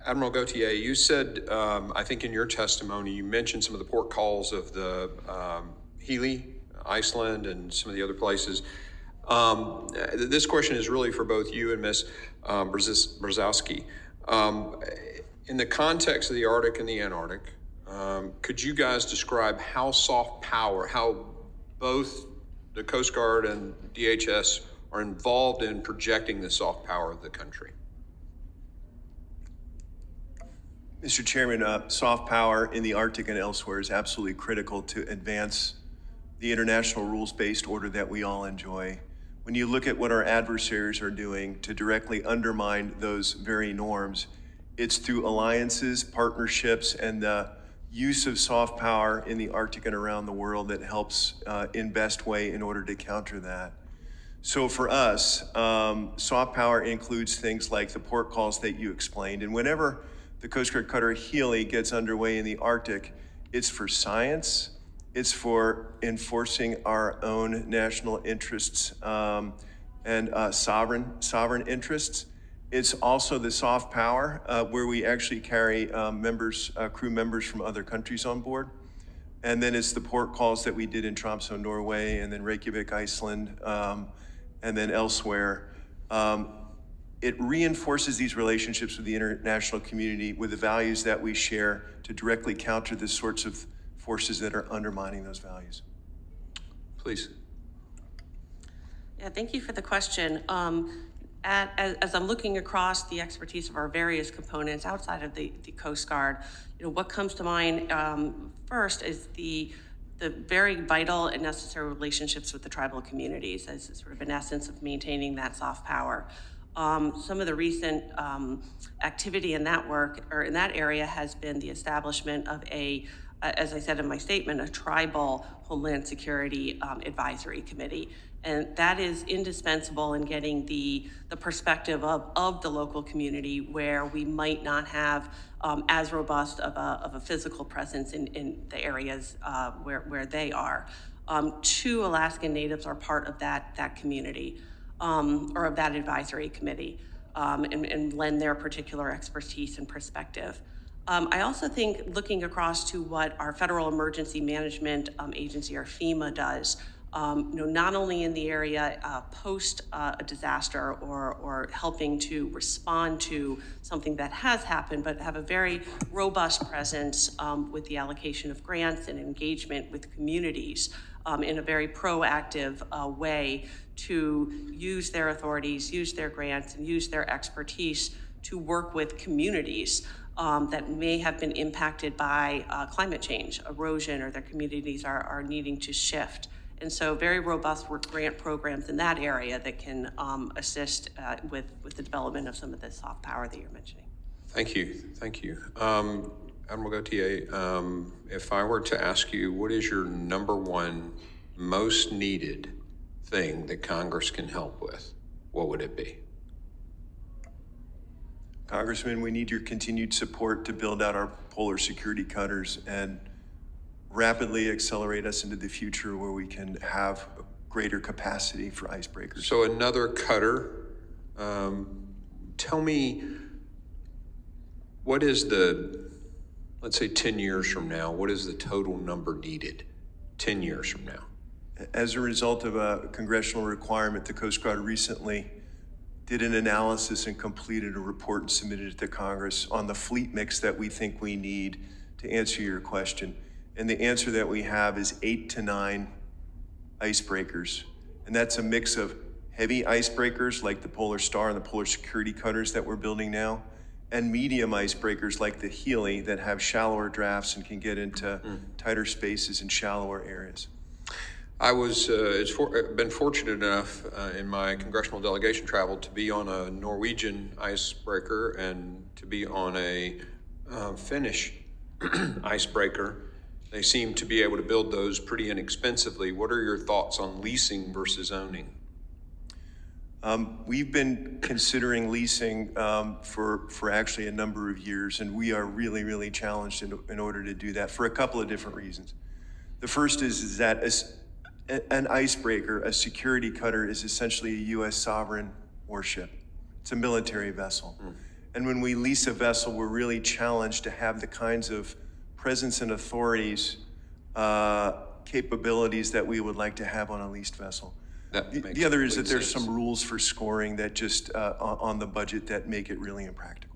Admiral Gautier, you said, I think in your testimony, you mentioned some of the port calls of the Healy, Iceland, and some of the other places. This question is really for both you and Ms. Brzezowski. In the context of the Arctic and the Antarctic, could you guys describe how soft power, how both the Coast Guard and DHS are involved in projecting the soft power of the country? Mr. Chairman, soft power in the Arctic and elsewhere is absolutely critical to advance the international rules-based order that we all enjoy. When you look at what our adversaries are doing to directly undermine those very norms, it's through alliances, partnerships, and the use of soft power in the Arctic and around the world that helps in best way in order to counter that. So for us, soft power includes things like the port calls that you explained. And whenever the Coast Guard cutter Healy gets underway in the Arctic, it's for science, it's for enforcing our own national interests and sovereign interests. It's also the soft power where we actually carry crew members from other countries on board. And then it's the port calls that we did in Tromsø, Norway, and then Reykjavik, Iceland, and then elsewhere. It reinforces these relationships with the international community with the values that we share to directly counter the sorts of forces that are undermining those values. Please. Yeah, thank you for the question. As I'm looking across the expertise of our various components outside of the Coast Guard, what comes to mind first is the very vital and necessary relationships with the tribal communities as sort of an essence of maintaining that soft power. Some of the recent activity in that work or in that area has been the establishment of as I said in my statement, a tribal Homeland Security Advisory Committee. And that is indispensable in getting the perspective of the local community where we might not have as robust of a physical presence in the areas where they are. 2 Alaskan Natives are part of that community. Or of that advisory committee and lend their particular expertise and perspective. I also think looking across to what our Federal Emergency Management Agency, or FEMA, does, not only in the area post a disaster or helping to respond to something that has happened, but have a very robust presence with the allocation of grants and engagement with communities in a very proactive way to use their authorities, use their grants, and use their expertise to work with communities that may have been impacted by climate change, erosion, or their communities are needing to shift. And so very robust grant programs in that area that can assist with the development of some of the soft power that you're mentioning. Thank you, thank you. Admiral Gautier, if I were to ask you, what is your #1 most needed thing that Congress can help with, what would it be? Congressman, we need your continued support to build out our polar security cutters and rapidly accelerate us into the future where we can have greater capacity for icebreakers. So another cutter. Tell me, what is let's say 10 years from now, what is the total number needed 10 years from now? As a result of a congressional requirement, the Coast Guard recently did an analysis and completed a report and submitted it to Congress on the fleet mix that we think we need to answer your question. And the answer that we have is 8 to 9 icebreakers. And that's a mix of heavy icebreakers like the Polar Star and the Polar Security cutters that we're building now, and medium icebreakers like the Healy that have shallower drafts and can get into tighter spaces and shallower areas. I was been fortunate enough in my congressional delegation travel to be on a Norwegian icebreaker and to be on a Finnish icebreaker. They seem to be able to build those pretty inexpensively. What are your thoughts on leasing versus owning? We've been considering leasing for actually a number of years, and we are really, really challenged in order to do that for a couple of different reasons. The first is that an icebreaker, a security cutter, is essentially a U.S. sovereign warship. It's a military vessel. And when we lease a vessel, we're really challenged to have the kinds of presence and authorities, capabilities that we would like to have on a leased vessel. That makes The other is that complete there's sense. some rules for scoring that just on the budget that make it really impractical.